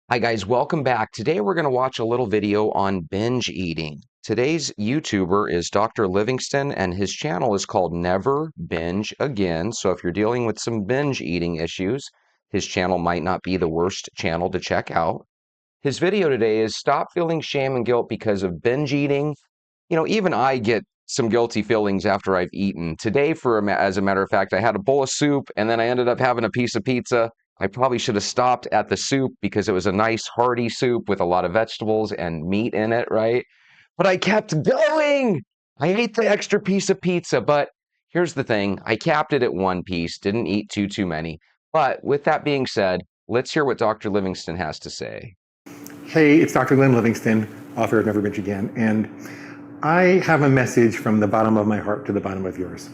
Hi guys, welcome back. Today we're going to watch a little video on binge eating. Today's YouTuber is Dr. Livingston and his channel is called Never Binge Again. So if you're dealing with some binge eating issues, his channel might not be the worst channel to check out. His video today is Stop Feeling Shame and Guilt Because of Binge Eating. Even I get some guilty feelings after I've eaten. Today, as a matter of fact, I had a bowl of soup and then I ended up having a piece of pizza. I probably should have stopped at the soup because it was a nice hearty soup with a lot of vegetables and meat in it, right? But I kept going. I ate the extra piece of pizza, but here's the thing. I capped it at one piece, didn't eat too many. But with that being said, let's hear what Dr. Livingston has to say. Hey, it's Dr. Glenn Livingston, author of Never Binge Again, and I have a message from the bottom of my heart to the bottom of yours.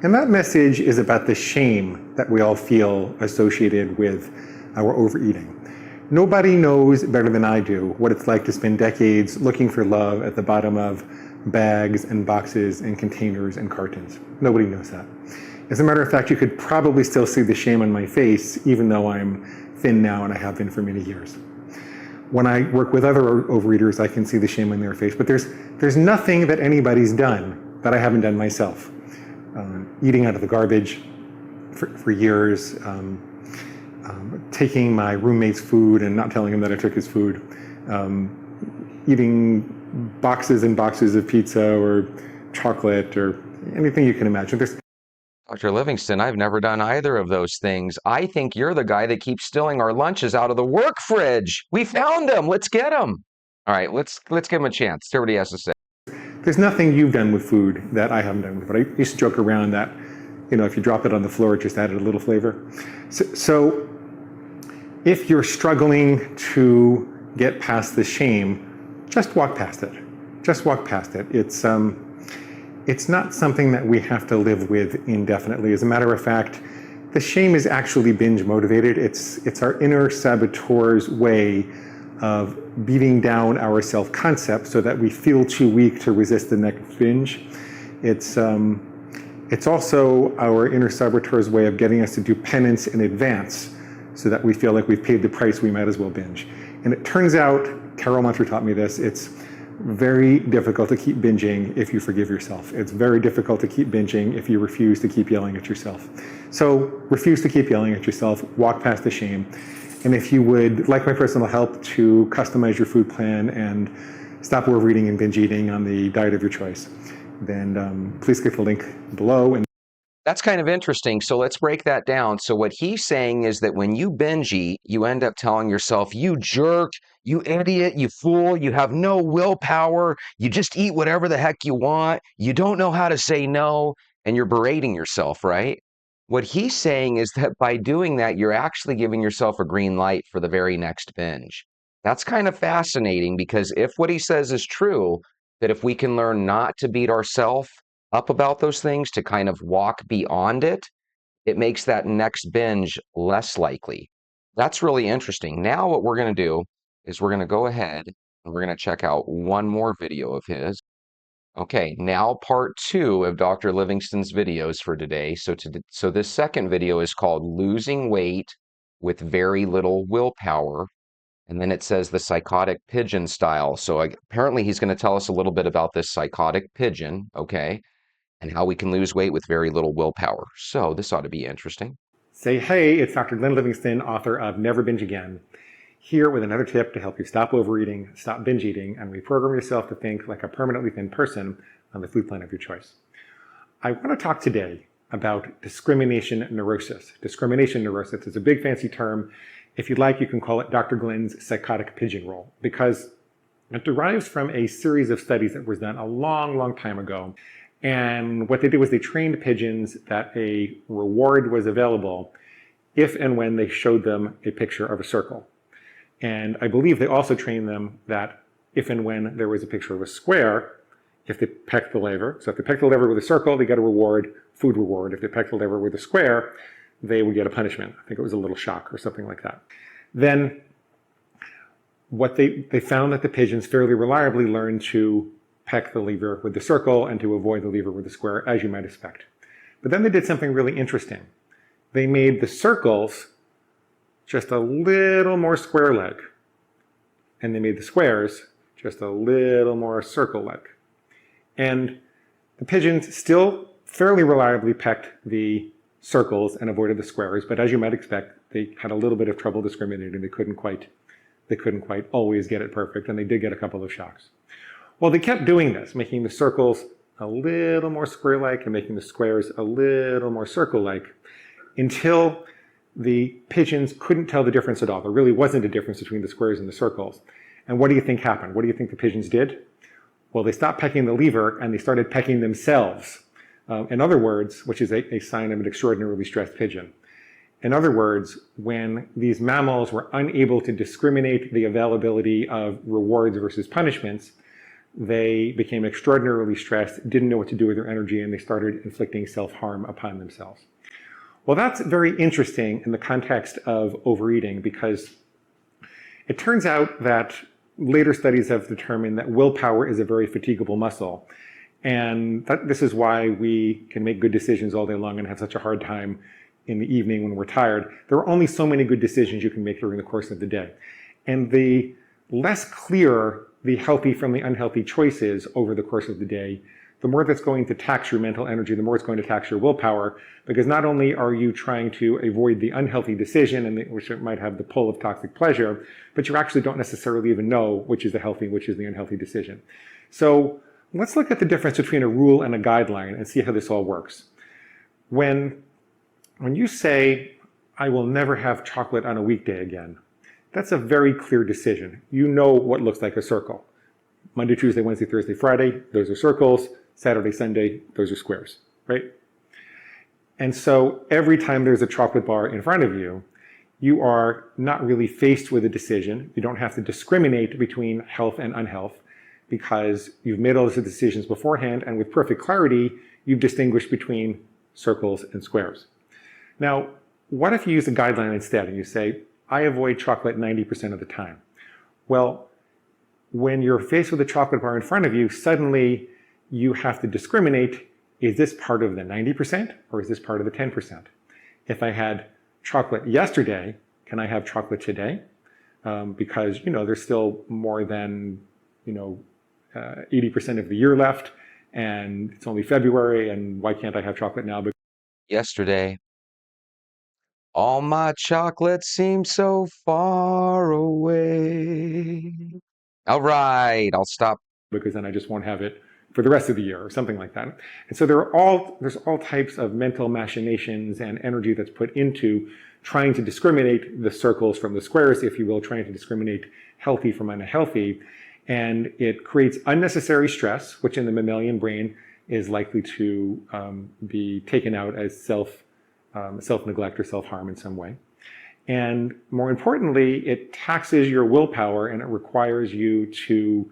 And that message is about the shame that we all feel associated with our overeating. Nobody knows better than I do what it's like to spend decades looking for love at the bottom of bags and boxes and containers and cartons. Nobody knows that. As a matter of fact, you could probably still see the shame on my face, even though I'm thin now and I have been for many years. When I work with other overeaters, I can see the shame on their face. But there's nothing that anybody's done that I haven't done myself. Eating out of the garbage for years, taking my roommate's food and not telling him that I took his food, eating boxes and boxes of pizza or chocolate or anything you can imagine. Dr. Livingston, I've never done either of those things. I think you're the guy that keeps stealing our lunches out of the work fridge. We found him. Let's get him. All right, let's give him a chance. See what he has to say. There's nothing you've done with food that I haven't done with it. I used to joke around that, if you drop it on the floor, it just added a little flavor. So if you're struggling to get past the shame, just walk past it. Just walk past it. It's not something that we have to live with indefinitely. As a matter of fact, the shame is actually binge motivated. It's our inner saboteur's way of beating down our self-concept so that we feel too weak to resist the next binge. It's also our inner saboteur's way of getting us to do penance in advance so that we feel like we've paid the price, we might as well binge. And it turns out, Carol Munter taught me this, it's very difficult to keep binging if you forgive yourself. It's very difficult to keep binging if you refuse to keep yelling at yourself. So refuse to keep yelling at yourself, walk past the shame. And if you would like my personal help to customize your food plan and stop overeating and binge eating on the diet of your choice, then please click the link below. That's kind of interesting. So let's break that down. So what he's saying is that when you binge eat, you end up telling yourself, you jerk, you idiot, you fool, you have no willpower, you just eat whatever the heck you want, you don't know how to say no, and you're berating yourself, right? What he's saying is that by doing that, you're actually giving yourself a green light for the very next binge. That's kind of fascinating because if what he says is true, that if we can learn not to beat ourselves up about those things, to kind of walk beyond it, it makes that next binge less likely. That's really interesting. Now what we're going to do is we're going to go ahead and we're going to check out one more video of his. Okay, now part 2 of Dr. Livingston's videos for today. So this second video is called Losing Weight with Very Little Willpower. And then it says the psychotic pigeon style. So apparently he's going to tell us a little bit about this psychotic pigeon, okay, and how we can lose weight with very little willpower. So this ought to be interesting. Say, hey, it's Dr. Glenn Livingston, author of Never Binge Again, here with another tip to help you stop overeating, stop binge eating, and reprogram yourself to think like a permanently thin person on the food plan of your choice. I want to talk today about discrimination neurosis. Discrimination neurosis is a big fancy term. If you'd like, you can call it Dr. Glenn's psychotic pigeon role, because it derives from a series of studies that was done a long time ago. And what they did was they trained pigeons that a reward was available if and when they showed them a picture of a circle. And I believe they also trained them that if and when there was a picture of a square, if they pecked the lever, so if they pecked the lever with a circle, they get a reward, food reward. If they pecked the lever with a square, they would get a punishment. I think it was a little shock or something like that. Then what they found that the pigeons fairly reliably learned to peck the lever with the circle and to avoid the lever with the square, as you might expect. But then they did something really interesting. They made the circles just a little more square leg. and they made the squares just a little more circle-like. And the pigeons still fairly reliably pecked the circles and avoided the squares, but as you might expect, they had a little bit of trouble discriminating. They couldn't quite always get it perfect, and they did get a couple of shocks. Well, they kept doing this, making the circles a little more square-like and making the squares a little more circle-like, until the pigeons couldn't tell the difference at all. There really wasn't a difference between the squares and the circles. And what do you think happened? What do you think the pigeons did? Well, they stopped pecking the lever and they started pecking themselves. In other words, which is a sign of an extraordinarily stressed pigeon. In other words, when these mammals were unable to discriminate the availability of rewards versus punishments, they became extraordinarily stressed, didn't know what to do with their energy, and they started inflicting self-harm upon themselves. Well, that's very interesting in the context of overeating, because it turns out that later studies have determined that willpower is a very fatigable muscle. And this is why we can make good decisions all day long and have such a hard time in the evening when we're tired. There are only so many good decisions you can make during the course of the day. And the less clear the healthy from the unhealthy choices over the course of the day, the more that's going to tax your mental energy, the more it's going to tax your willpower, because not only are you trying to avoid the unhealthy decision, which might have the pull of toxic pleasure, but you actually don't necessarily even know which is the healthy, which is the unhealthy decision. So let's look at the difference between a rule and a guideline and see how this all works. When you say, I will never have chocolate on a weekday again, that's a very clear decision. You know what looks like a circle. Monday, Tuesday, Wednesday, Thursday, Friday, those are circles. Saturday, Sunday, those are squares, right? And so every time there's a chocolate bar in front of you, you are not really faced with a decision. You don't have to discriminate between health and unhealth, because you've made all those decisions beforehand, and with perfect clarity, you've distinguished between circles and squares. Now, what if you use a guideline instead and you say, I avoid chocolate 90% of the time? Well, when you're faced with a chocolate bar in front of you, suddenly you have to discriminate, is this part of the 90% or is this part of the 10%? If I had chocolate yesterday, can I have chocolate today? Because, there's still more than, 80% of the year left, and it's only February, and why can't I have chocolate now? Yesterday, all my chocolates seem so far away. All right, I'll stop. Because then I just won't have it for the rest of the year or something like that. And so there's all types of mental machinations and energy that's put into trying to discriminate the circles from the squares, if you will, trying to discriminate healthy from unhealthy. And it creates unnecessary stress, which in the mammalian brain is likely to be taken out as self-neglect or self-harm in some way. And more importantly, it taxes your willpower, and it requires you to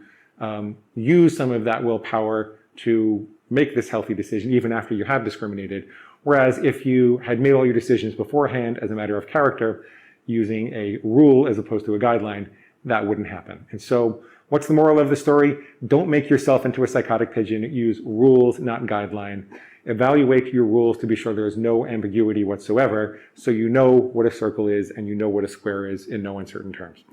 use some of that willpower to make this healthy decision, even after you have discriminated. Whereas if you had made all your decisions beforehand as a matter of character, using a rule as opposed to a guideline, that wouldn't happen. And so what's the moral of the story? Don't make yourself into a psychotic pigeon. Use rules, not guideline. Evaluate your rules to be sure there is no ambiguity whatsoever, so you know what a circle is and you know what a square is in no uncertain terms.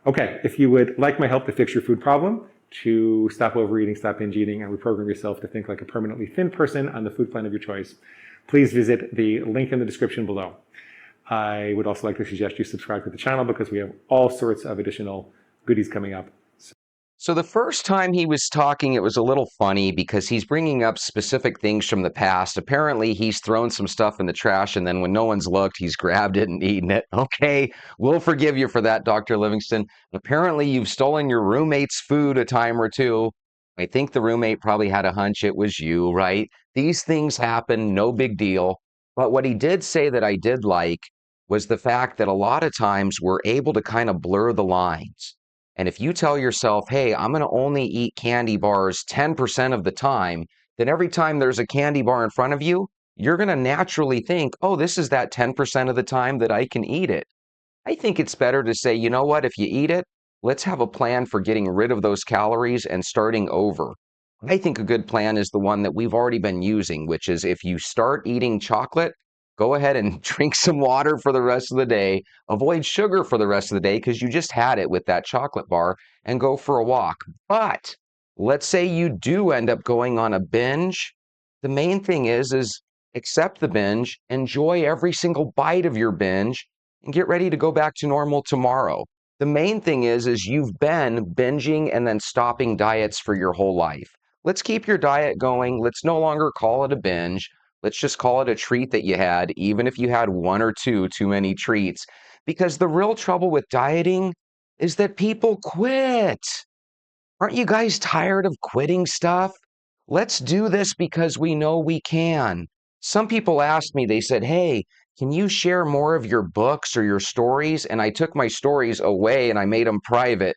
Okay, if you would like my help to fix your food problem, to stop overeating, stop binge eating, and reprogram yourself to think like a permanently thin person on the food plan of your choice, please visit the link in the description below. I would also like to suggest you subscribe to the channel, because we have all sorts of additional goodies coming up. So the first time he was talking, it was a little funny because he's bringing up specific things from the past. Apparently, he's thrown some stuff in the trash, and then when no one's looked, he's grabbed it and eaten it. Okay, we'll forgive you for that, Dr. Livingston. Apparently, you've stolen your roommate's food a time or two. I think the roommate probably had a hunch it was you, right? These things happen, no big deal. But what he did say that I did like was the fact that a lot of times we're able to kind of blur the lines. And if you tell yourself, hey, I'm going to only eat candy bars 10% of the time, then every time there's a candy bar in front of you, you're going to naturally think, oh, this is that 10% of the time that I can eat it. I think it's better to say, you know what, if you eat it, let's have a plan for getting rid of those calories and starting over. I think a good plan is the one that we've already been using, which is if you start eating chocolate, Go ahead and drink some water for the rest of the day. Avoid sugar for the rest of the day because you just had it with that chocolate bar, and go for a walk. But let's say you do end up going on a binge. The main thing is accept the binge, enjoy every single bite of your binge, and get ready to go back to normal tomorrow. The main thing is you've been binging and then stopping diets for your whole life. Let's keep your diet going. Let's no longer call it a binge. Let's just call it a treat that you had, even if you had one or two too many treats. Because the real trouble with dieting is that people quit. Aren't you guys tired of quitting stuff? Let's do this because we know we can. Some people asked me, they said, hey, can you share more of your books or your stories? And I took my stories away and I made them private,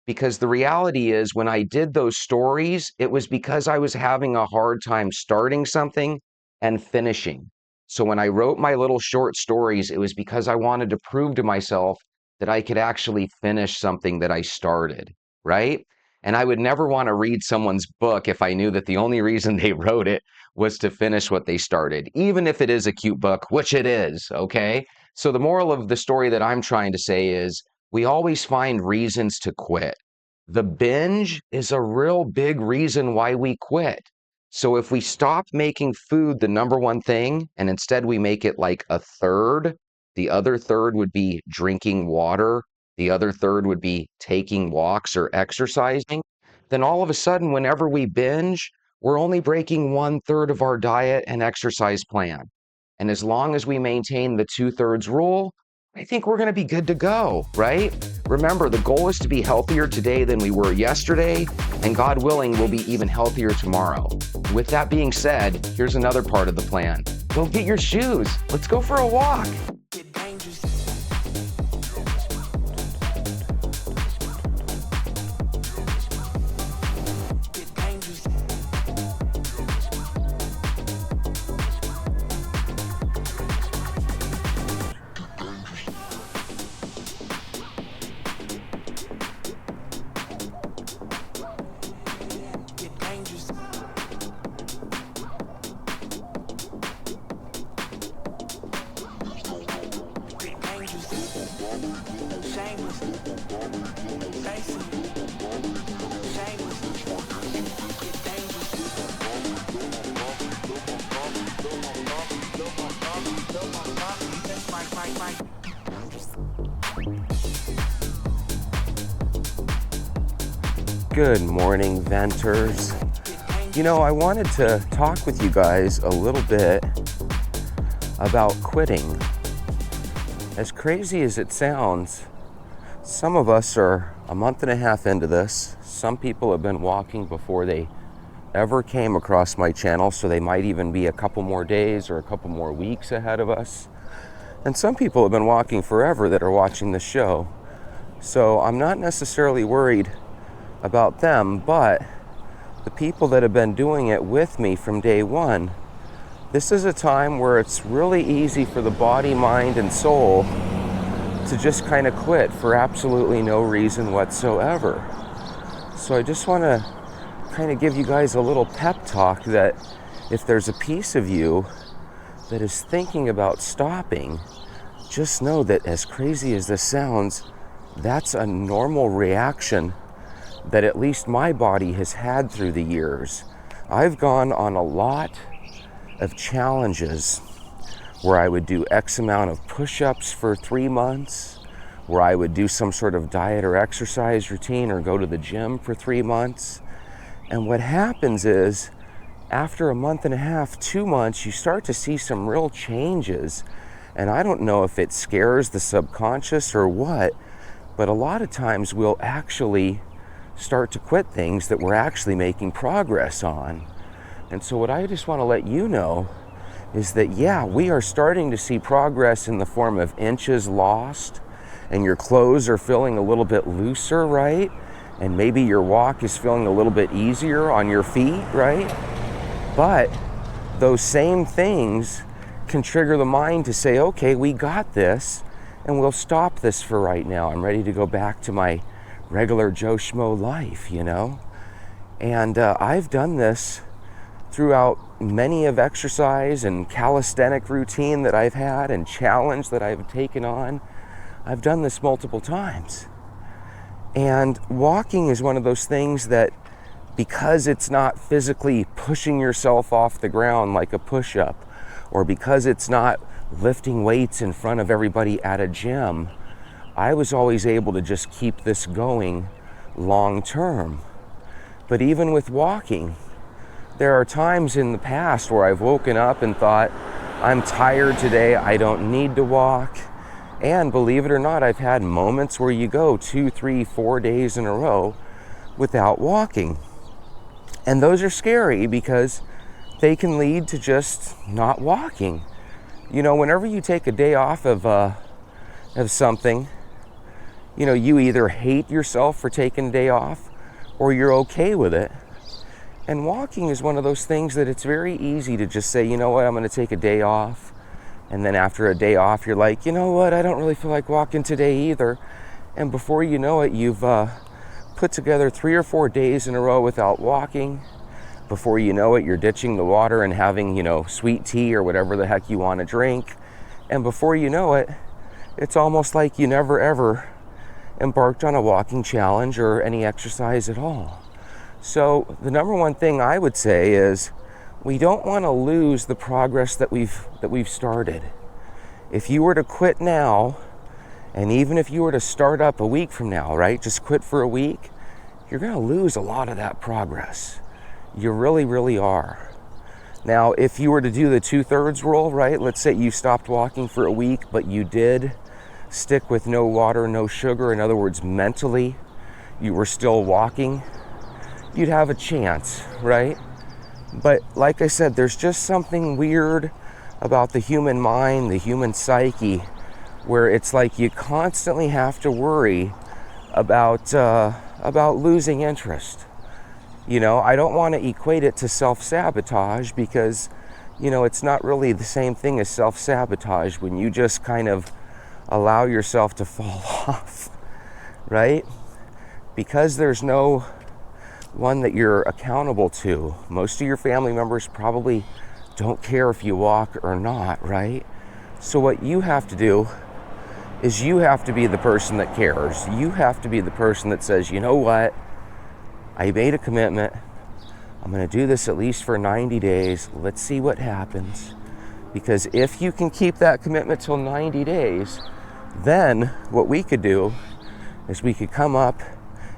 because the reality is when I did those stories, it was because I was having a hard time starting something and finishing. So when I wrote my little short stories, it was because I wanted to prove to myself that I could actually finish something that I started, right? And I would never want to read someone's book if I knew that the only reason they wrote it was to finish what they started, even if it is a cute book, which it is, okay? So the moral of the story that I'm trying to say is we always find reasons to quit. The binge is a real big reason why we quit. So if we stop making food the number one thing and instead we make it like a third, the other third would be drinking water, the other third would be taking walks or exercising, then all of a sudden, whenever we binge, we're only breaking 1/3 of our diet and exercise plan. And as long as we maintain the 2/3 rule, I think we're going to be good to go, right? Remember, the goal is to be healthier today than we were yesterday, and God willing, we'll be even healthier tomorrow. With that being said, here's another part of the plan. Go get your shoes. Let's go for a walk. Good morning, venters. You know, I wanted to talk with you guys a little bit about quitting. As crazy as it sounds, some of us are a month and a half into this. Some people have been walking before they ever came across my channel, so they might even be a couple more days or a couple more weeks ahead of us. And some people have been walking forever that are watching the show. So I'm not necessarily worried about them, but the people that have been doing it with me from day one, this is a time where it's really easy for the body, mind, and soul to just kind of quit for absolutely no reason whatsoever. So I just want to kind of give you guys a little pep talk that if there's a piece of you that is thinking about stopping, just know that as crazy as this sounds, that's a normal reaction that at least my body has had through the years. I've gone on a lot of challenges where I would do X amount of push-ups for 3 months, where I would do some sort of diet or exercise routine or go to the gym for 3 months. And what happens is, after a month and a half, 2 months, you start to see some real changes. And I don't know if it scares the subconscious or what, but a lot of times we'll actually start to quit things that we're actually making progress on. And so what I just want to let you know is that, yeah, we are starting to see progress in the form of inches lost, and your clothes are feeling a little bit looser, right? And maybe your walk is feeling a little bit easier on your feet, right? But those same things can trigger the mind to say, okay, we got this, and we'll stop this for right now. I'm ready to go back to my regular Joe Schmo life, you know? And I've done this throughout many of exercise and calisthenic routine that I've had and challenge that I've taken on. I've done this multiple times. And walking is one of those things that, because it's not physically pushing yourself off the ground like a push-up, or because it's not lifting weights in front of everybody at a gym, I was always able to just keep this going long term. But even with walking, there are times in the past where I've woken up and thought, I'm tired today, I don't need to walk. And believe it or not, I've had moments where you go 2, 3, 4 days in a row without walking. And those are scary because they can lead to just not walking. You know, whenever you take a day off of something, you know, you either hate yourself for taking a day off or you're okay with it. And walking is one of those things that it's very easy to just say, you know what, I'm going to take a day off. And then after a day off, you're like, you know what, I don't really feel like walking today either. And before you know it, you've put together 3 or 4 days in a row without walking. Before you know it, you're ditching the water and having, you know, sweet tea or whatever the heck you want to drink. And before you know it, it's almost like you never ever embarked on a walking challenge or any exercise at all. So the number one thing I would say is we don't want to lose the progress that we've started. If you were to quit now, and even if you were to start up a week from now, right, just quit for a week, you're going to lose a lot of that progress. You really, really are. Now, if you were to do the 2/3 rule, right, let's say you stopped walking for a week, but you did stick with no water, no sugar. In other words, mentally, you were still walking, you'd have a chance, right? But like I said, there's just something weird about the human mind, the human psyche, where it's like you constantly have to worry about losing interest. You know, I don't want to equate it to self-sabotage because, you know, it's not really the same thing as self-sabotage when you just kind of allow yourself to fall off, right? Because there's no one that you're accountable to. Most of your family members probably don't care if you walk or not, right? So what you have to do is you have to be the person that cares. You have to be the person that says, you know what? I made a commitment. I'm going to do this at least for 90 days. Let's see what happens. Because if you can keep that commitment till 90 days, then what we could do is we could come up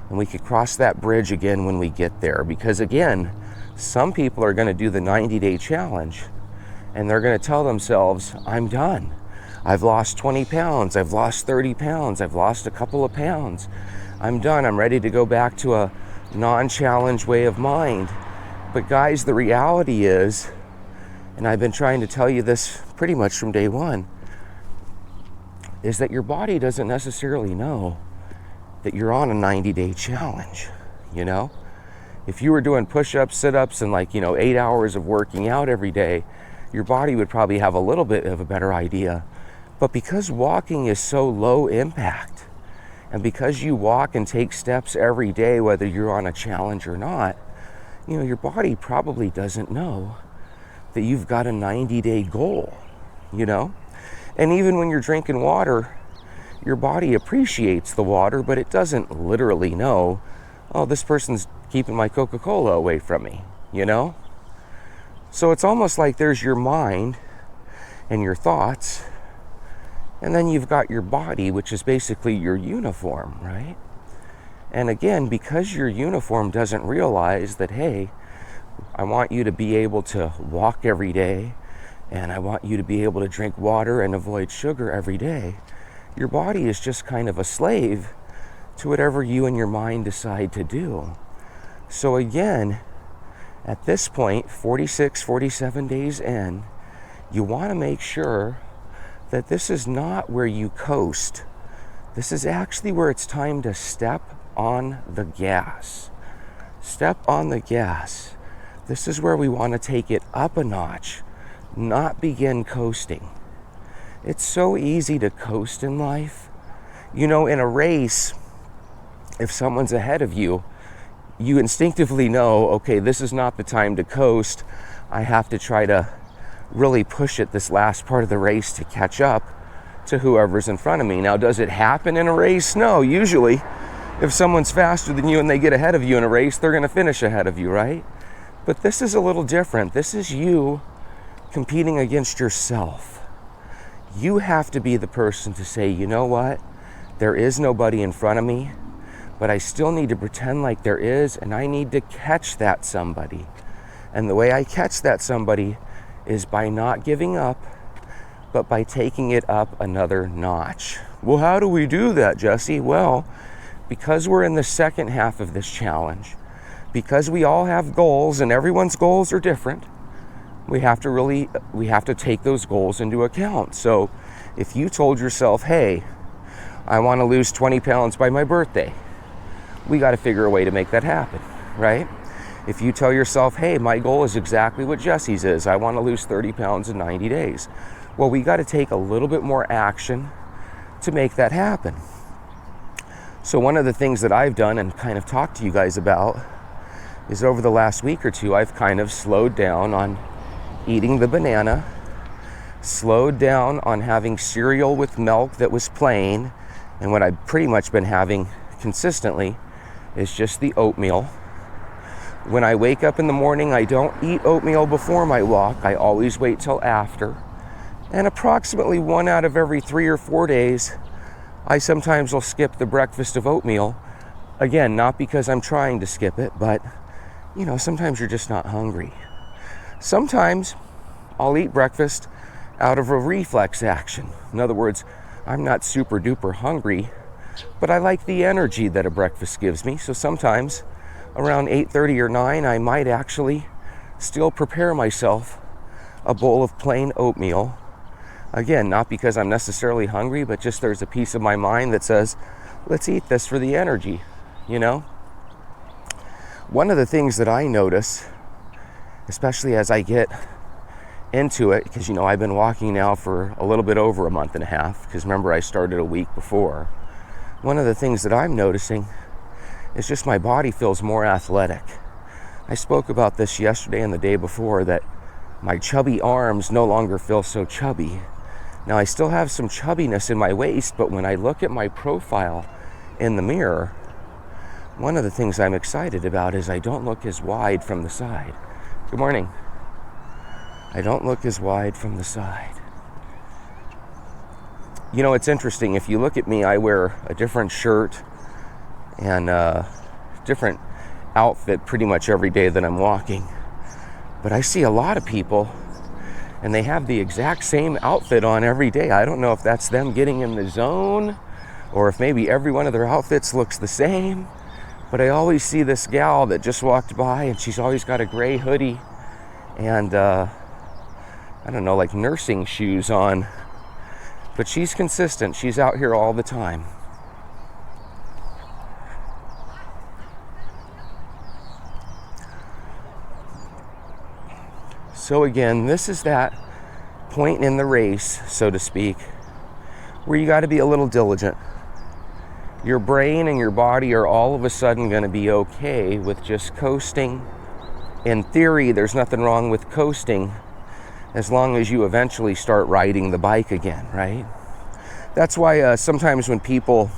and we could cross that bridge again when we get there. Because again, some people are going to do the 90-day challenge and they're going to tell themselves, I'm done. I've lost 20 pounds. I've lost 30 pounds. I've lost a couple of pounds. I'm done. I'm ready to go back to a non-challenge way of mind. But guys, the reality is, and I've been trying to tell you this pretty much from day one, is that your body doesn't necessarily know that you're on a 90-day challenge, you know? If you were doing push-ups, sit-ups, and 8 hours of working out every day, your body would probably have a little bit of a better idea. But because walking is so low impact, and because you walk and take steps every day, whether you're on a challenge or not, you know, your body probably doesn't know that you've got a 90-day goal, you know? And even when you're drinking water, your body appreciates the water, but it doesn't literally know, oh, this person's keeping my Coca-Cola away from me, you know? So it's almost like there's your mind and your thoughts, and then you've got your body, which is basically your uniform, right? And again, because your uniform doesn't realize that, hey, I want you to be able to walk every day, and I want you to be able to drink water and avoid sugar every day, your body is just kind of a slave to whatever you and your mind decide to do. So again, at this point, 46, 47 days in, you want to make sure that this is not where you coast. This is actually where it's time to step on the gas. Step on the gas. This is where we want to take it up a notch, not begin coasting. It's so easy to coast in life. You know, in a race, if someone's ahead of you, you instinctively know, okay, this is not the time to coast. I have to try to really push it this last part of the race to catch up to whoever's in front of me. Now, does it happen in a race? No. Usually, if someone's faster than you and they get ahead of you in a race, they're going to finish ahead of you, right? But this is a little different. This is you competing against yourself. You have to be the person to say, you know what? There is nobody in front of me, but I still need to pretend like there is, and I need to catch that somebody. And the way I catch that somebody is by not giving up, but by taking it up another notch. Well, how do we do that, Jesse? Well, because we're in the second half of this challenge, because we all have goals and everyone's goals are different, we have to take those goals into account. So if you told yourself, hey, I want to lose 20 pounds by my birthday, we got to figure a way to make that happen, right? If you tell yourself, hey, my goal is exactly what Jesse's is, I want to lose 30 pounds in 90 days. Well, we got to take a little bit more action to make that happen. So one of the things that I've done and kind of talked to you guys about is over the last week or two, I've kind of slowed down on eating the banana, slowed down on having cereal with milk that was plain, and what I've pretty much been having consistently is just the oatmeal. When I wake up in the morning, I don't eat oatmeal before my walk. I always wait till after. And approximately 1 out of every 3 or 4 days, I sometimes will skip the breakfast of oatmeal. Again, not because I'm trying to skip it, but, you know, sometimes you're just not hungry. Sometimes I'll eat breakfast out of a reflex action. In other words, I'm not super duper hungry, but I like the energy that a breakfast gives me. So sometimes around 8:30 or 9, I might actually still prepare myself a bowl of plain oatmeal. Again, not because I'm necessarily hungry, but just there's a piece of my mind that says, let's eat this for the energy, you know? One of the things that I notice, especially as I get into it, because, you know, I've been walking now for a little bit over a month and a half, because remember, I started a week before. One of the things that I'm noticing is just my body feels more athletic. I spoke about this yesterday and the day before, that my chubby arms no longer feel so chubby. Now, I still have some chubbiness in my waist, but when I look at my profile in the mirror, one of the things I'm excited about is I don't look as wide from the side. Good morning. I don't look as wide from the side. You know, it's interesting. If you look at me, I wear a different shirt and a different outfit pretty much every day that I'm walking. But I see a lot of people and they have the exact same outfit on every day. I don't know if that's them getting in the zone or if maybe every one of their outfits looks the same. But I always see this gal that just walked by and she's always got a gray hoodie and I don't know, like nursing shoes on. But she's consistent. She's out here all the time. So again, this is that point in the race, so to speak, where you got to be a little diligent. Your brain and your body are all of a sudden going to be okay with just coasting. In theory, there's nothing wrong with coasting as long as you eventually start riding the bike again, right? That's why sometimes when people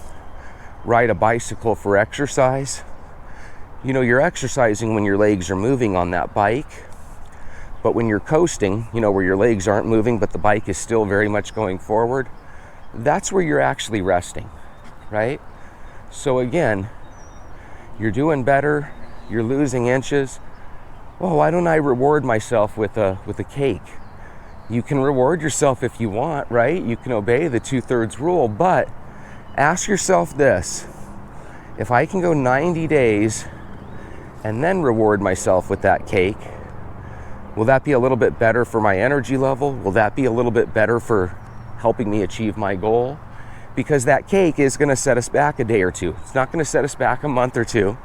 ride a bicycle for exercise, you know, you're exercising when your legs are moving on that bike. But when you're coasting, you know, where your legs aren't moving, but the bike is still very much going forward, that's where you're actually resting, right? So again, you're doing better, you're losing inches. Well, why don't I reward myself with a cake? You can reward yourself if you want, right? You can obey the 2/3 rule, but ask yourself this: if I can go 90 days and then reward myself with that cake, will that be a little bit better for my energy level? Will that be a little bit better for helping me achieve my goal? Because that cake is going to set us back a day or two. It's not going to set us back a month or two.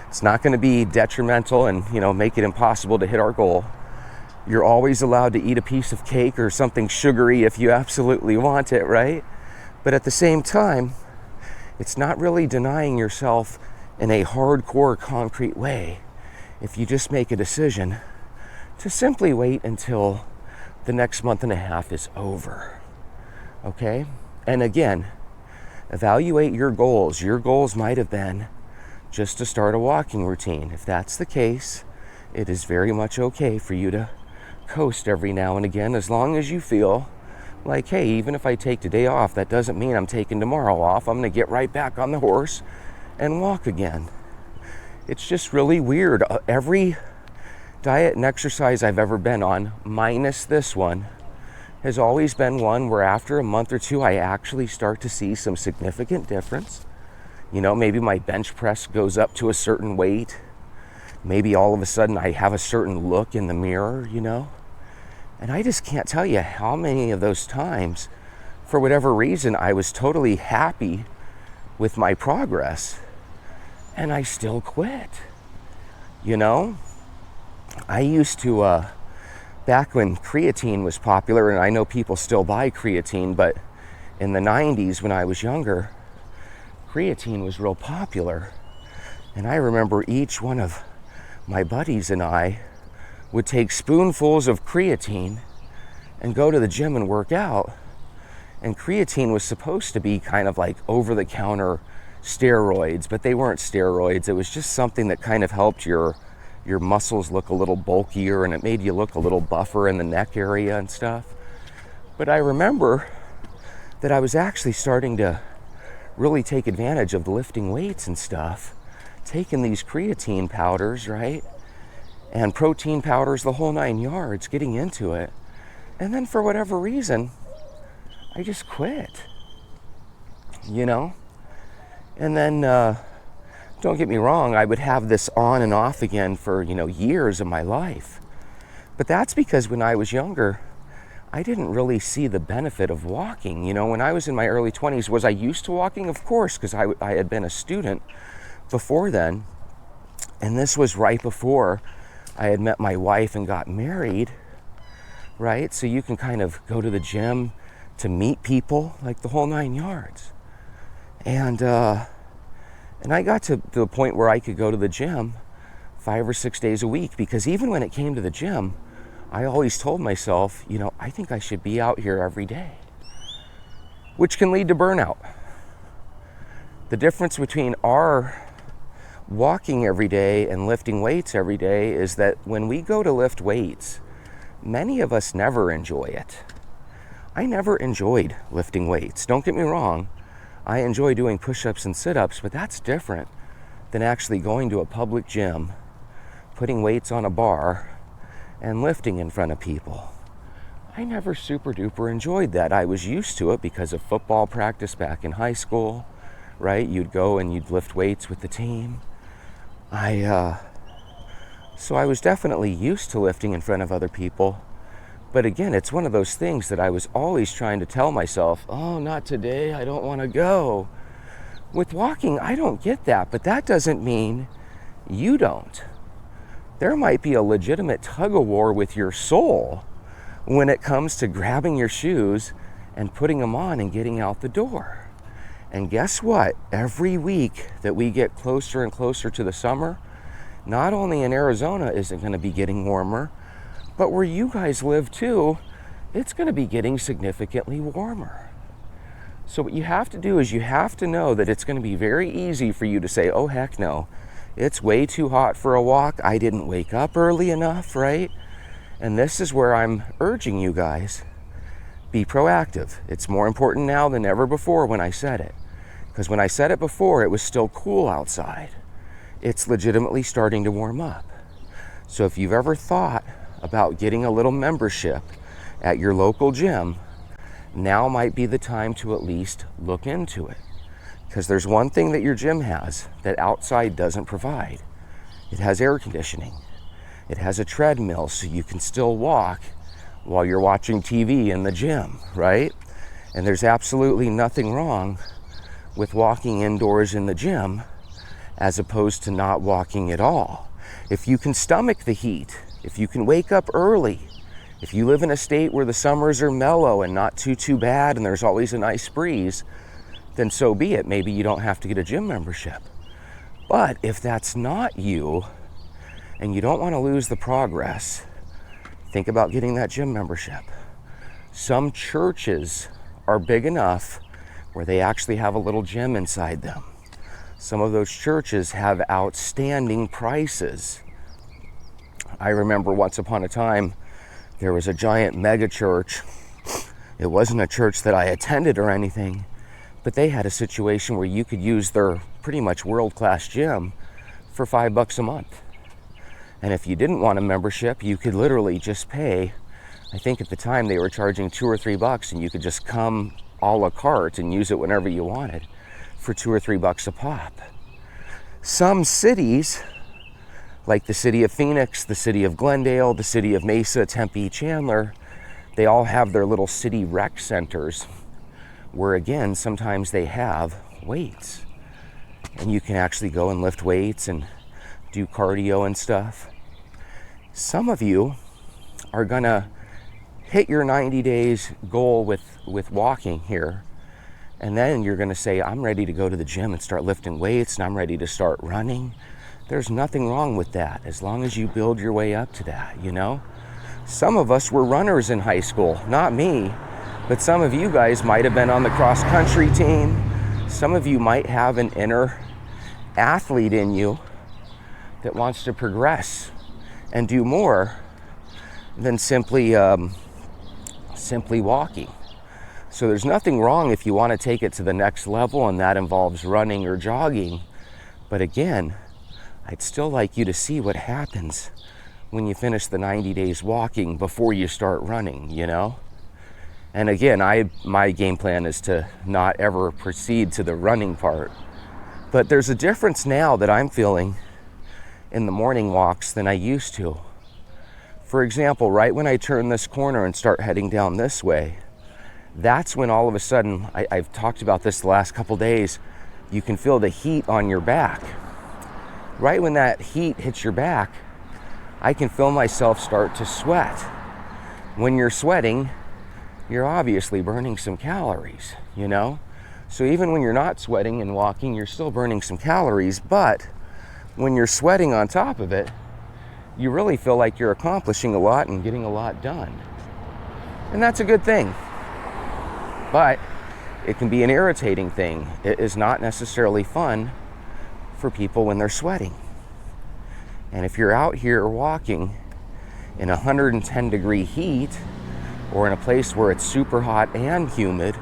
It's not going to be detrimental and, you know, make it impossible to hit our goal. You're always allowed to eat a piece of cake or something sugary if you absolutely want it, right? But at the same time, it's not really denying yourself in a hardcore, concrete way if you just make a decision to simply wait until the next month and a half is over. Okay? And again, evaluate your goals. Your goals might have been just to start a walking routine. If that's the case, it is very much okay for you to coast every now and again, as long as you feel like, hey, even if I take today off, that doesn't mean I'm taking tomorrow off. I'm going to get right back on the horse and walk again. It's just really weird. Every diet and exercise I've ever been on, minus this one, has always been one where after a month or two, I actually start to see some significant difference. You know, maybe my bench press goes up to a certain weight. Maybe all of a sudden I have a certain look in the mirror, you know. And I just can't tell you how many of those times, for whatever reason, I was totally happy with my progress and I still quit. You know, I used to, back when creatine was popular, and I know people still buy creatine, but in the 90s when I was younger, creatine was real popular. And I remember each one of my buddies and I would take spoonfuls of creatine and go to the gym and work out. And creatine was supposed to be kind of like over-the-counter steroids, but they weren't steroids. It was just something that kind of helped your muscles look a little bulkier, and it made you look a little buffer in the neck area and stuff. But I remember that I was actually starting to really take advantage of lifting weights and stuff, taking these creatine powders, right? And protein powders, the whole 9 yards, getting into it. And then for whatever reason, I just quit, you know? And then, don't get me wrong, I would have this on and off again for, you know, years of my life. But that's because when I was younger, I didn't really see the benefit of walking. You know, when I was in my early 20s, was I used to walking? Of course, because I had been a student before then. And this was right before I had met my wife and got married, right? So you can kind of go to the gym to meet people, like the whole 9 yards. And I got to the point where I could go to the gym 5 or 6 days a week, because even when it came to the gym, I always told myself, you know, I think I should be out here every day, which can lead to burnout. The difference between our walking every day and lifting weights every day is that when we go to lift weights, many of us never enjoy it. I never enjoyed lifting weights. Don't get me wrong. I enjoy doing push-ups and sit-ups, but that's different than actually going to a public gym, putting weights on a bar, and lifting in front of people. I never super duper enjoyed that. I was used to it because of football practice back in high school, right? You'd go and you'd lift weights with the team. So I was definitely used to lifting in front of other people. But again, it's one of those things that I was always trying to tell myself, oh, not today, I don't want to go. With walking, I don't get that, but that doesn't mean you don't. There might be a legitimate tug of war with your soul when it comes to grabbing your shoes and putting them on and getting out the door. And guess what? Every week that we get closer and closer to the summer, not only in Arizona is it going to be getting warmer, but where you guys live too, it's going to be getting significantly warmer. So what you have to do is you have to know that it's going to be very easy for you to say, oh, heck no, it's way too hot for a walk. I didn't wake up early enough, right? And this is where I'm urging you guys, be proactive. It's more important now than ever before when I said it. Because when I said it before, it was still cool outside. It's legitimately starting to warm up. So if you've ever thought about getting a little membership at your local gym, now might be the time to at least look into it. Because there's one thing that your gym has that outside doesn't provide. It has air conditioning. It has a treadmill so you can still walk while you're watching TV in the gym, right? And there's absolutely nothing wrong with walking indoors in the gym as opposed to not walking at all. If you can stomach the heat, if you can wake up early, if you live in a state where the summers are mellow and not too bad and there's always a nice breeze, then so be it. Maybe you don't have to get a gym membership. But if that's not you and you don't want to lose the progress, think about getting that gym membership. Some churches are big enough where they actually have a little gym inside them. Some of those churches have outstanding prices. I remember once upon a time, there was a giant mega church. It wasn't a church that I attended or anything, but they had a situation where you could use their pretty much world-class gym for $5 a month. And if you didn't want a membership, you could literally just pay. I think at the time they were charging $2 or $3, and you could just come a la carte and use it whenever you wanted for $2 or $3 a pop. Some cities, like the city of Phoenix, the city of Glendale, the city of Mesa, Tempe, Chandler, they all have their little city rec centers where, again, sometimes they have weights. And you can actually go and lift weights and do cardio and stuff. Some of you are gonna hit your 90 days goal with walking here. And then you're gonna say, I'm ready to go to the gym and start lifting weights, and I'm ready to start running. There's nothing wrong with that, as long as you build your way up to that, you know? Some of us were runners in high school, not me, but some of you guys might have been on the cross-country team. Some of you might have an inner athlete in you that wants to progress and do more than simply walking. So there's nothing wrong if you want to take it to the next level, and that involves running or jogging. But again, I'd still like you to see what happens when you finish the 90 days walking before you start running, you know? And again, my game plan is to not ever proceed to the running part. But there's a difference now that I'm feeling in the morning walks than I used to. For example, right when I turn this corner and start heading down this way, that's when all of a sudden, I've talked about this the last couple days, you can feel the heat on your back. Right when that heat hits your back, I can feel myself start to sweat. When you're sweating, you're obviously burning some calories, you know? So even when you're not sweating and walking, you're still burning some calories, but when you're sweating on top of it, you really feel like you're accomplishing a lot and getting a lot done. And that's a good thing. But it can be an irritating thing. It is not necessarily fun for people when they're sweating. And if you're out here walking in 110 degree heat, or in a place where it's super hot and humid,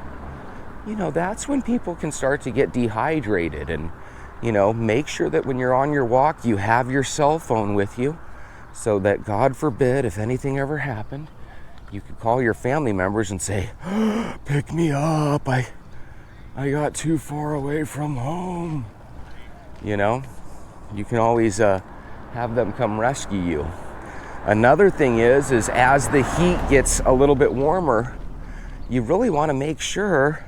you know, that's when people can start to get dehydrated. And, you know, make sure that when you're on your walk, you have your cell phone with you, so that, God forbid, if anything ever happened, you could call your family members and say, pick me up, I got too far away from home. You know, you can always have them come rescue you. Another thing is as the heat gets a little bit warmer, you really want to make sure,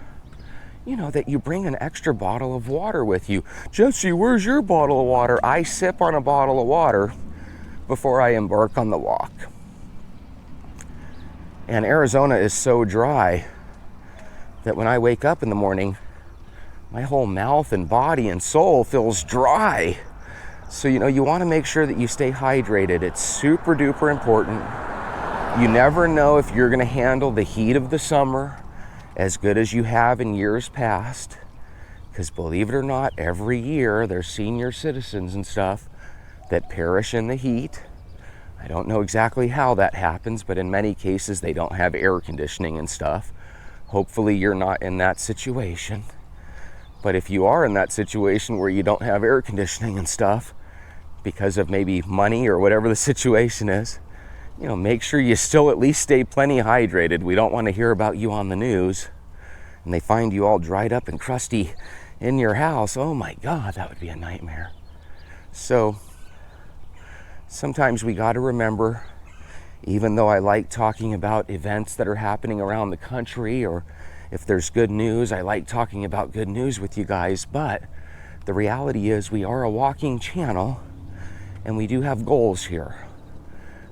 you know, that you bring an extra bottle of water with you. Jesse, where's your bottle of water? I sip on a bottle of water before I embark on the walk. And Arizona is so dry that when I wake up in the morning, my whole mouth and body and soul feels dry. So, you know, you want to make sure that you stay hydrated. It's super duper important. You never know if you're going to handle the heat of the summer as good as you have in years past. Because believe it or not, every year there's senior citizens and stuff that perish in the heat. I don't know exactly how that happens, but in many cases they don't have air conditioning and stuff. Hopefully you're not in that situation. But if you are in that situation where you don't have air conditioning and stuff, because of maybe money or whatever the situation is, you know, make sure you still at least stay plenty hydrated. We don't want to hear about you on the news and they find you all dried up and crusty in your house. Oh my God, that would be a nightmare. So sometimes we got to remember, even though I like talking about events that are happening around the country, or if there's good news, I like talking about good news with you guys, but the reality is we are a walking channel and we do have goals here.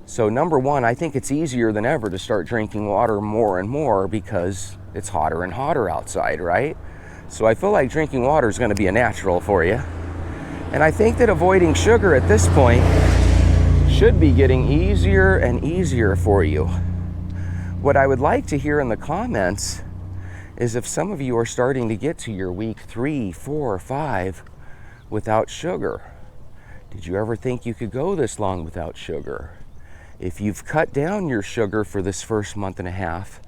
So number one, I think it's easier than ever to start drinking water more and more because it's hotter and hotter outside, right? So I feel like drinking water is going to be a natural for you. And I think that avoiding sugar at this point should be getting easier and easier for you. What I would like to hear in the comments is if some of you are starting to get to your week 3, 4, 5 without sugar. Did you ever think you could go this long without sugar? If you've cut down your sugar for this first month and a half,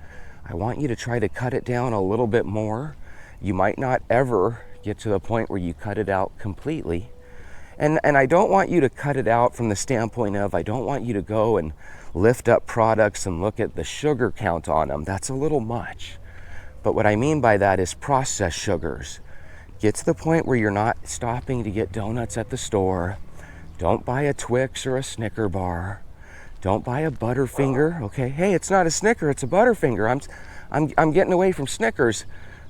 I want you to try to cut it down a little bit more. You might not ever get to the point where you cut it out completely. And I don't want you to cut it out from the standpoint of, I don't want you to go and lift up products and look at the sugar count on them. That's a little much. But what I mean by that is processed sugars. Get to the point where you're not stopping to get donuts at the store. Don't buy a Twix or a Snicker bar. Don't buy a Butterfinger, okay? Hey, it's not a Snicker, it's a Butterfinger. I'm getting away from Snickers.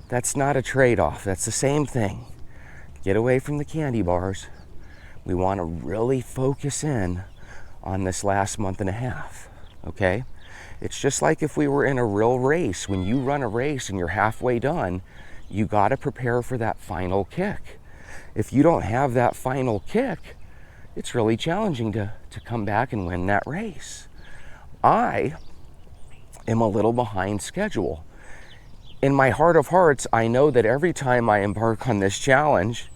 That's not a trade-off. That's the same thing. Get away from the candy bars. We want to really focus in on this last month and a half, okay? It's just like if we were in a real race. When you run a race and you're halfway done, you got to prepare for that final kick. If you don't have that final kick, it's really challenging to come back and win that race. I am a little behind schedule. In my heart of hearts, I know that every time I embark on this challenge,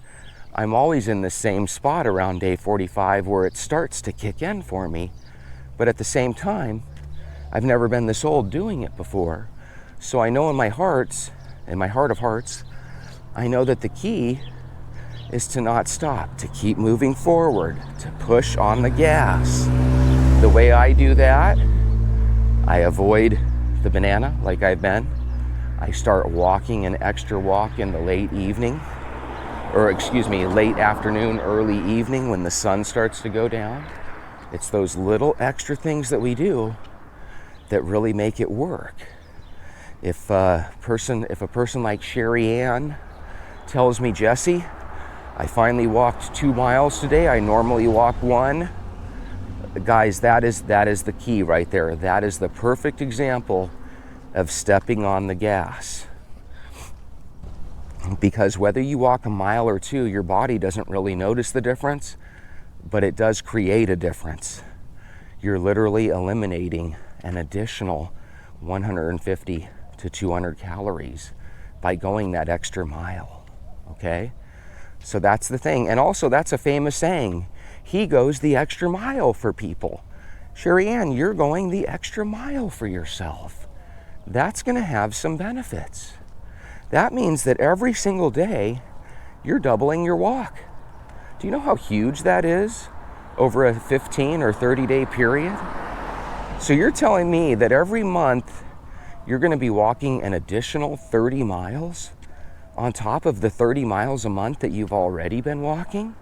I'm always in the same spot around day 45 where it starts to kick in for me. But at the same time, I've never been this old doing it before. So I know in my heart of hearts, I know that the key is to not stop, to keep moving forward, to push on the gas. The way I do that, I avoid the banana like I've been. I start walking an extra walk in the late evening, late afternoon, early evening when the sun starts to go down. It's those little extra things that we do that really make it work. If a person like Sherry Ann tells me, Jesse, I finally walked 2 miles today, I normally walk 1. Guys, that is the key right there. That is the perfect example of stepping on the gas. Because whether you walk a mile or 2, your body doesn't really notice the difference, but it does create a difference. You're literally eliminating an additional 150 to 200 calories by going that extra mile, okay? So that's the thing. And also, that's a famous saying. He goes the extra mile for people. Sherry Ann, you're going the extra mile for yourself. That's going to have some benefits. That means that every single day, you're doubling your walk. Do you know how huge that is over a 15 or 30-day period? So you're telling me that every month, you're going to be walking an additional 30 miles on top of the 30 miles a month that you've already been walking?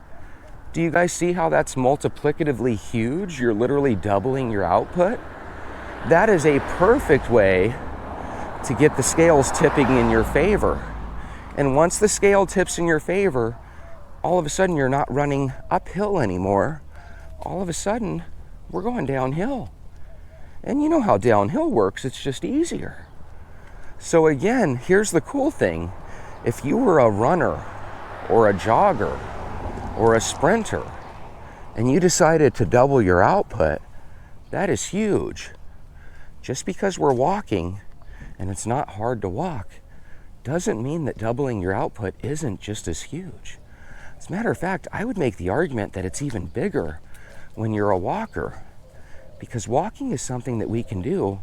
Do you guys see how that's multiplicatively huge? You're literally doubling your output. That is a perfect way to get the scales tipping in your favor. And once the scale tips in your favor, all of a sudden you're not running uphill anymore. All of a sudden, we're going downhill. And you know how downhill works, it's just easier. So again, here's the cool thing. If you were a runner or a jogger or a sprinter and you decided to double your output, that is huge. Just because we're walking and it's not hard to walk doesn't mean that doubling your output isn't just as huge. As a matter of fact, I would make the argument that it's even bigger when you're a walker, because walking is something that we can do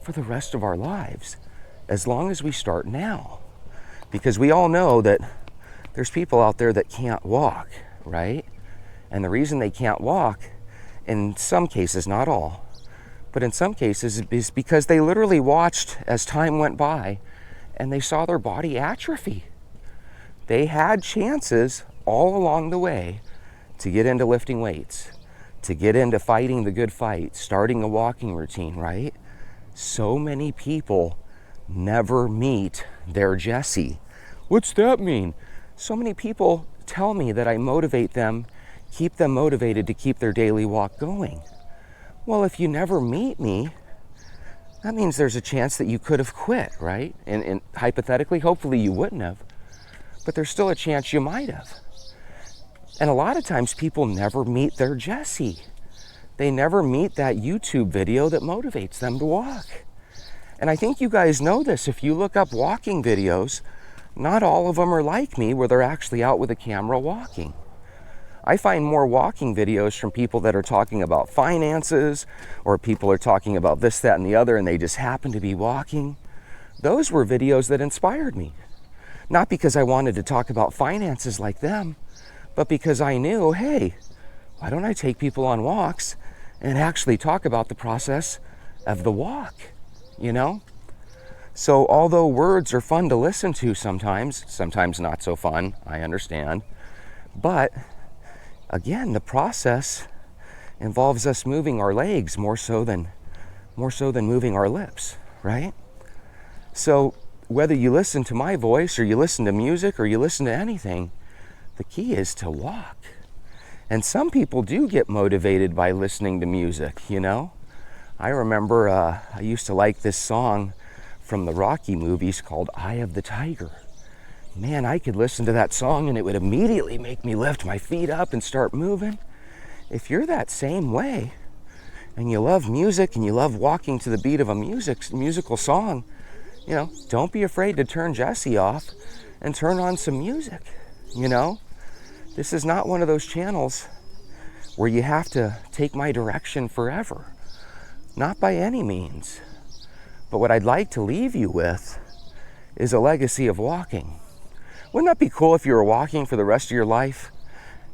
for the rest of our lives as long as we start now. Because we all know that there's people out there that can't walk, right? And the reason they can't walk, in some cases, not all, but in some cases, is because they literally watched as time went by and they saw their body atrophy. They had chances all along the way to get into lifting weights, to get into fighting the good fight, starting a walking routine, right? So many people never meet their Jesse. What's that mean? So many people tell me that I motivate them, keep them motivated to keep their daily walk going. Well, if you never meet me, that means there's a chance that you could have quit, right? And hypothetically, hopefully you wouldn't have, but there's still a chance you might have. And a lot of times people never meet their Jesse. They never meet that YouTube video that motivates them to walk. And I think you guys know this. If you look up walking videos, not all of them are like me where they're actually out with a camera walking. I find more walking videos from people that are talking about finances, or people are talking about this, that, and the other, and they just happen to be walking. Those were videos that inspired me. Not because I wanted to talk about finances like them, but because I knew, hey, why don't I take people on walks and actually talk about the process of the walk, you know? So although words are fun to listen to sometimes not so fun, I understand, but again, the process involves us moving our legs more so than moving our lips, right? So whether you listen to my voice or you listen to music or you listen to anything, the key is to walk. And some people do get motivated by listening to music, you know? I remember I used to like this song from the Rocky movies called Eye of the Tiger. Man, I could listen to that song and it would immediately make me lift my feet up and start moving. If you're that same way and you love music and you love walking to the beat of a musical song, you know, don't be afraid to turn Jesse off and turn on some music, you know? This is not one of those channels where you have to take my direction forever. Not by any means. But what I'd like to leave you with is a legacy of walking. Wouldn't that be cool if you were walking for the rest of your life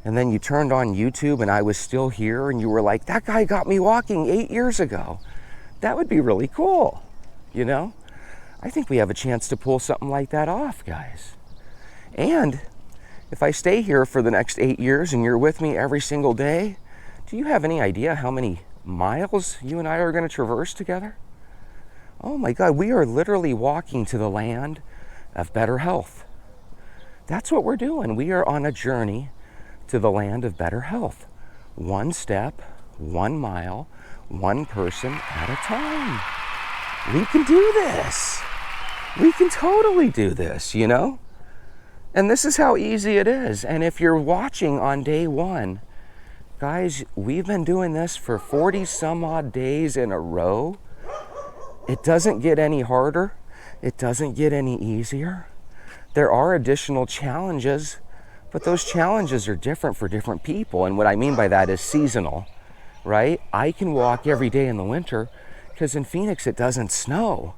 and then you turned on YouTube and I was still here and you were like, that guy got me walking 8 years ago? That would be really cool, you know? I think we have a chance to pull something like that off, guys. And if I stay here for the next 8 years and you're with me every single day, do you have any idea how many miles you and I are going to traverse together? Oh my God, we are literally walking to the land of better health. That's what we're doing. We are on a journey to the land of better health. One step, 1 mile, one person at a time. We can do this. We can totally do this, you know? And this is how easy it is. And if you're watching on day 1, guys, we've been doing this for 40 some odd days in a row. It doesn't get any harder. It doesn't get any easier. There are additional challenges, but those challenges are different for different people. And what I mean by that is seasonal, right? I can walk every day in the winter because in Phoenix it doesn't snow.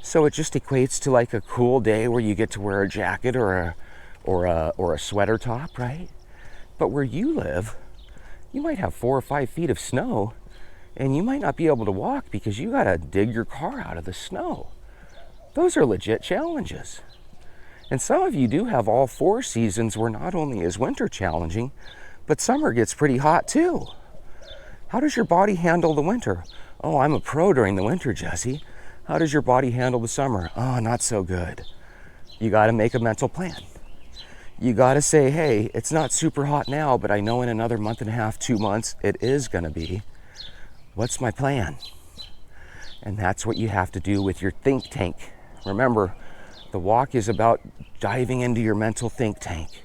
So it just equates to like a cool day where you get to wear a jacket or a sweater top, right? But where you live, you might have 4 or 5 feet of snow and you might not be able to walk because you got to dig your car out of the snow. Those are legit challenges. And some of you do have all 4 seasons where not only is winter challenging, but summer gets pretty hot too. How does your body handle the winter? Oh, I'm a pro during the winter, Jesse. How does your body handle the summer? Oh, not so good. You got to make a mental plan. You got to say, hey, it's not super hot now, but I know in another month and a half, 2 months, it is going to be. What's my plan? And that's what you have to do with your think tank. Remember, the walk is about diving into your mental think tank.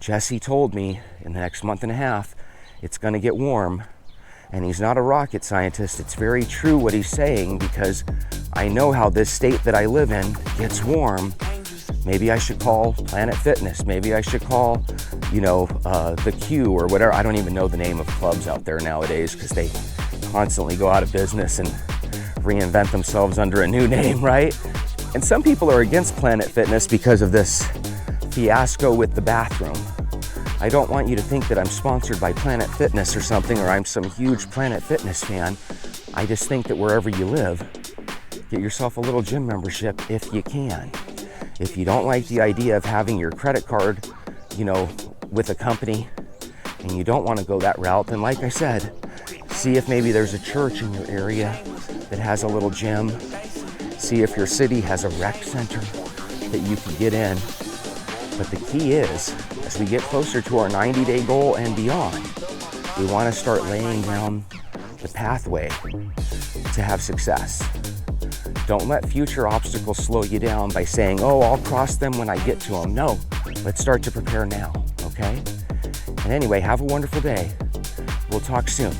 Jesse told me in the next month and a half, it's going to get warm. And he's not a rocket scientist. It's very true what he's saying because I know how this state that I live in gets warm. Maybe I should call Planet Fitness. Maybe I should call, the Q or whatever. I don't even know the name of clubs out there nowadays because they constantly go out of business and reinvent themselves under a new name, right? And some people are against Planet Fitness because of this fiasco with the bathroom. I don't want you to think that I'm sponsored by Planet Fitness or something, or I'm some huge Planet Fitness fan. I just think that wherever you live, get yourself a little gym membership if you can. If you don't like the idea of having your credit card, with a company, and you don't want to go that route, then like I said, see if maybe there's a church in your area that has a little gym. See if your city has a rec center that you can get in. But the key is, as we get closer to our 90-day goal and beyond, we want to start laying down the pathway to have success. Don't let future obstacles slow you down by saying, oh, I'll cross them when I get to them. No, let's start to prepare now, okay? And anyway, have a wonderful day. We'll talk soon.